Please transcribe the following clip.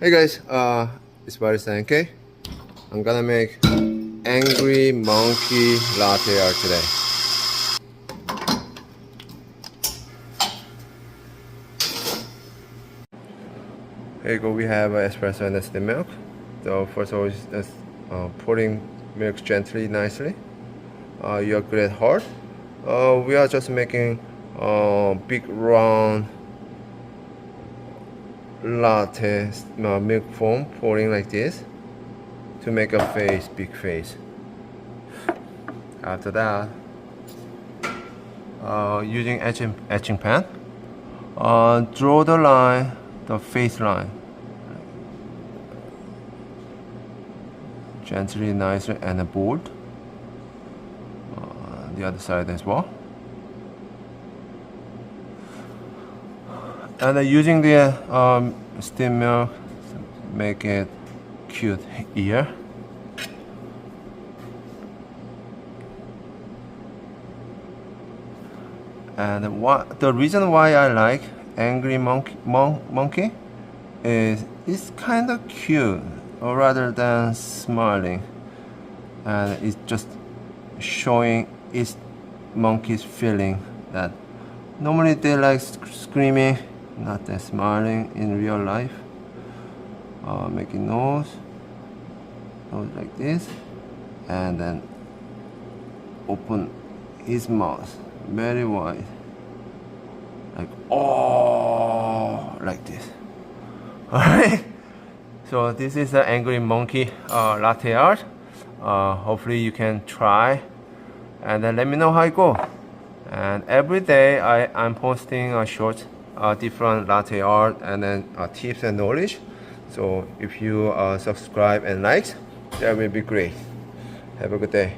Hey guys, it's Barista NK. I'm gonna make Angry Monkey Latte Art today. Here you go, we have espresso and steamed milk. So first of all, just pouring milk gently, nicely. You're good at heart. We are just making big round latte milk foam, pouring like this to make a face, big face. After that, using etching pen, draw the line, the face line, gently, nicely, and bold. The other side as well. And using the steamed milk, make it cute ear. And the reason why I like Angry Monkey is it's kind of cute, or rather than smiling, and it's just showing its monkey's feeling that normally they like screaming, not that smiling in real life. Making nose like this, and then open his mouth very wide, like oh, like this. Alright, so this is the Angry Monkey latte art. Hopefully you can try, and then let me know how it goes. And every day I'm posting a short different latte art and then tips and knowledge. So if you subscribe and like, that will be great. Have a good day.